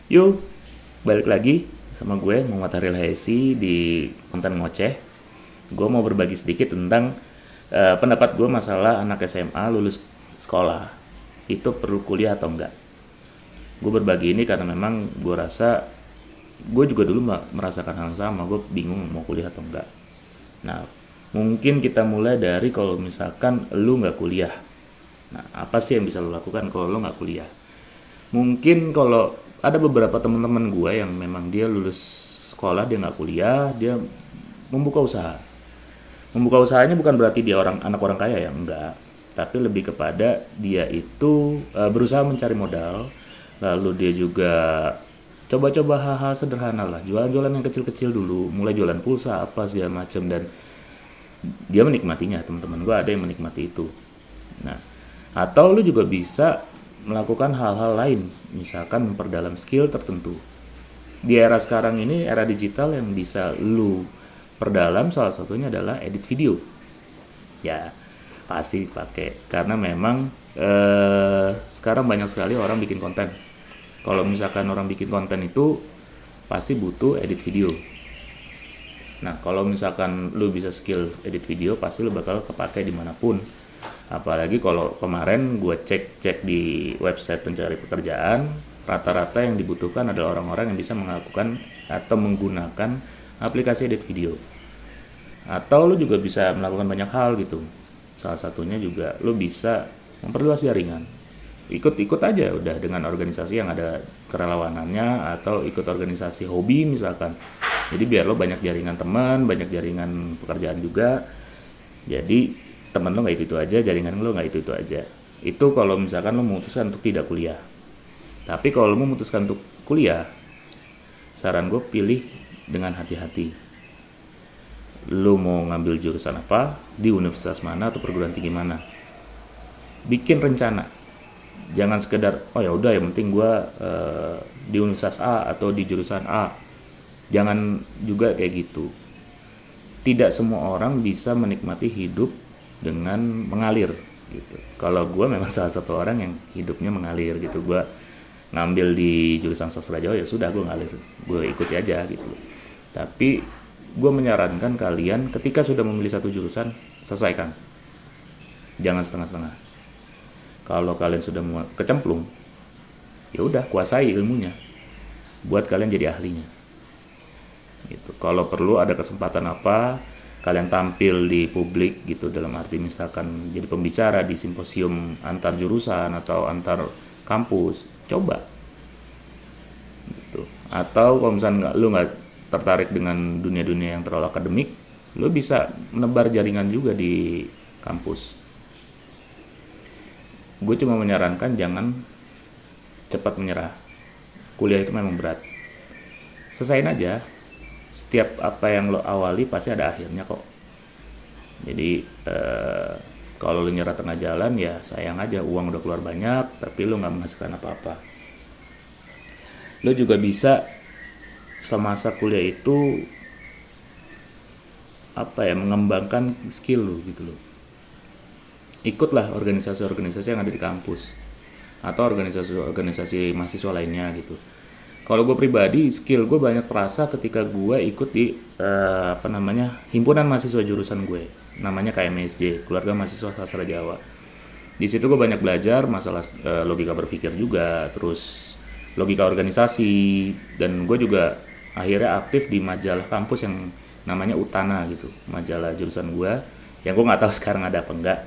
Yuk, balik lagi sama gue Muhammad Haril Haisi di konten ngoceh. Gue mau berbagi sedikit tentang pendapat gue masalah anak SMA lulus sekolah itu perlu kuliah atau enggak. Gue berbagi ini karena memang gue rasa gue juga dulu merasakan hal yang sama. Gue bingung mau kuliah atau enggak. Nah, mungkin kita mulai dari kalau misalkan lu nggak kuliah. Nah, apa sih yang bisa lu lakukan kalau lu nggak kuliah? Mungkin kalau ada beberapa teman-teman gue yang memang dia lulus sekolah, dia nggak kuliah, dia membuka usaha. Membuka usahanya bukan berarti dia anak orang kaya ya, enggak. Tapi lebih kepada dia itu berusaha mencari modal, lalu dia juga coba-coba hal-hal sederhana lah, jualan-jualan yang kecil-kecil dulu, mulai jualan pulsa apa segala macam, dan dia menikmatinya. Teman-teman gue ada yang menikmati itu. Nah, atau lu juga bisa melakukan hal-hal lain, misalkan memperdalam skill tertentu. Di era sekarang ini, era digital, yang bisa lu perdalam salah satunya adalah edit video. Ya, pasti pakai karena memang sekarang banyak sekali orang bikin konten. Kalau misalkan orang bikin konten itu pasti butuh edit video. Nah, kalau misalkan lu bisa skill edit video, pasti lu bakal kepake dimanapun. Apalagi kalau kemarin gue cek di website pencari pekerjaan, rata-rata yang dibutuhkan adalah orang-orang yang bisa melakukan atau menggunakan aplikasi edit video. Atau lu juga bisa melakukan banyak hal gitu. Salah satunya juga lu bisa memperluas jaringan. Ikut-ikut aja udah dengan organisasi yang ada kerelawanannya, atau ikut organisasi hobi misalkan. Jadi biar lo banyak jaringan teman, banyak jaringan pekerjaan juga. Jadi teman lo nggak itu aja, jaringan lo nggak itu aja. Itu kalau misalkan lo memutuskan untuk tidak kuliah. Tapi kalau lo memutuskan untuk kuliah, saran gue pilih dengan hati-hati. Lo mau ngambil jurusan apa, di universitas mana atau perguruan tinggi mana. Bikin rencana. Jangan sekedar oh ya udah yang penting gue di universitas A atau di jurusan A. Jangan juga kayak gitu. Tidak semua orang bisa menikmati hidup dengan mengalir gitu. Kalau gue memang salah satu orang yang hidupnya mengalir gitu. Gue ngambil di jurusan sastra Jawa, ya sudah gue ngalir, gue ikuti aja gitu. Tapi gue menyarankan kalian ketika sudah memilih satu jurusan, selesaikan. Jangan setengah-setengah. Kalau kalian sudah kecemplung, ya udah kuasai ilmunya. Buat kalian jadi ahlinya. Gitu. Kalau perlu ada kesempatan apa, kalian tampil di publik gitu, dalam arti misalkan jadi pembicara di simposium antar jurusan atau antar kampus, coba gitu. Atau kalau misalnya lu nggak tertarik dengan dunia-dunia yang terlalu akademik, lu bisa menebar jaringan juga di kampus. Gue cuma menyarankan jangan cepat menyerah. Kuliah itu memang berat, selesain aja. Setiap apa yang lo awali pasti ada akhirnya kok. Jadi kalau lo nyerah tengah jalan, ya sayang aja, uang udah keluar banyak tapi lo nggak menghasilkan apa-apa. Lo juga bisa semasa kuliah itu mengembangkan skill lo gitu lo. Ikutlah organisasi-organisasi yang ada di kampus atau organisasi-organisasi mahasiswa lainnya gitu. Kalau gue pribadi, skill gue banyak terasa ketika gue ikut di himpunan mahasiswa jurusan gue, namanya KMSJ, Keluarga Mahasiswa Sastra Jawa. Di situ gue banyak belajar masalah logika berpikir juga, terus logika organisasi, dan gue juga akhirnya aktif di majalah kampus yang namanya Utana gitu, majalah jurusan gue, yang gue nggak tahu sekarang ada apa enggak,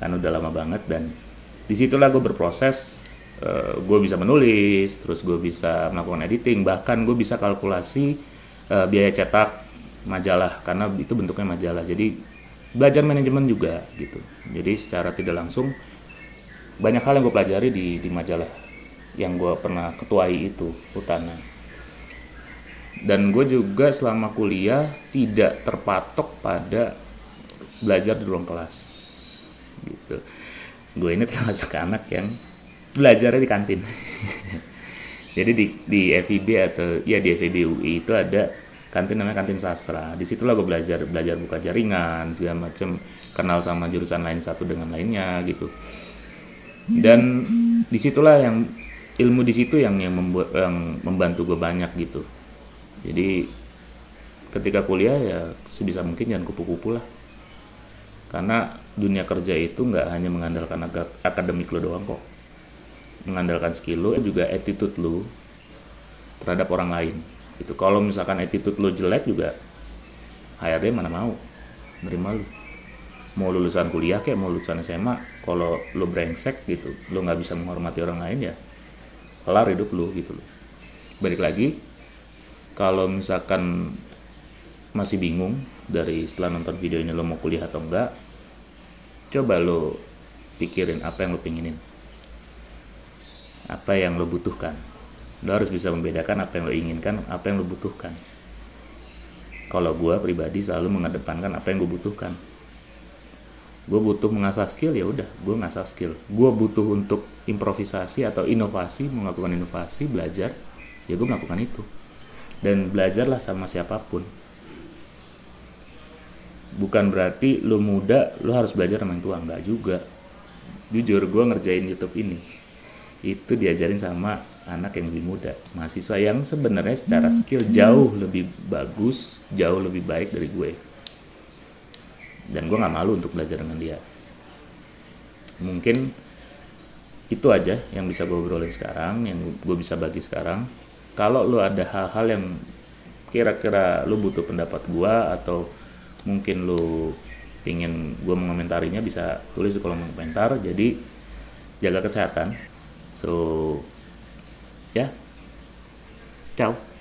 kan udah lama banget. Dan disitulah gue berproses. Gue bisa menulis, terus gue bisa melakukan editing, bahkan gue bisa kalkulasi biaya cetak majalah, karena itu bentuknya majalah. Jadi belajar manajemen juga gitu. Jadi secara tidak langsung banyak hal yang gue pelajari di majalah yang gue pernah ketuai itu, Utana. Dan gue juga selama kuliah tidak terpatok pada belajar di ruang kelas gitu. Gue ini termasuk anak yang belajarnya di kantin. Jadi di FIB atau ya di FIB UI itu ada kantin namanya kantin sastra. Disitulah gue belajar buka jaringan segala macam, kenal sama jurusan lain satu dengan lainnya gitu. Dan disitulah yang ilmu di situ yang membantu gue banyak gitu. Jadi ketika kuliah ya sebisa mungkin jangan kupu-kupu lah, karena dunia kerja itu nggak hanya mengandalkan akademik lo doang kok, mengandalkan skill lo juga attitude lo terhadap orang lain gitu. Kalau misalkan attitude lo jelek juga HRD mana mau nerima lo, mau lulusan kuliah kayak mau lulusan SMA. Kalau lo brengsek gitu, lo nggak bisa menghormati orang lain, ya kelar hidup lo gitu loh. Balik lagi, kalau misalkan masih bingung dari setelah nonton video ini lo mau kuliah atau enggak, coba lo pikirin apa yang lo pengenin, apa yang lo butuhkan. Lo harus bisa membedakan apa yang lo inginkan, apa yang lo butuhkan. Kalau gue pribadi selalu mengedepankan apa yang gue butuhkan. Gue butuh mengasah skill, ya udah gue ngasah skill. Gue butuh untuk improvisasi atau inovasi, melakukan inovasi, belajar, ya gue melakukan itu. Dan belajarlah sama siapapun. Bukan berarti lo muda lo harus belajar sama yang tua, enggak juga. Jujur gue ngerjain YouTube ini itu diajarin sama anak yang lebih muda, mahasiswa yang sebenarnya secara skill jauh lebih bagus, jauh lebih baik dari gue. Dan gue nggak malu untuk belajar dengan dia. Mungkin itu aja yang bisa gue obrolin sekarang, yang gue bisa bagi sekarang. Kalau lo ada hal-hal yang kira-kira lo butuh pendapat gue, atau mungkin lo pingin gue mengomentarinya, bisa tulis di kolom komentar. Jadi jaga kesehatan. So ya, ciao.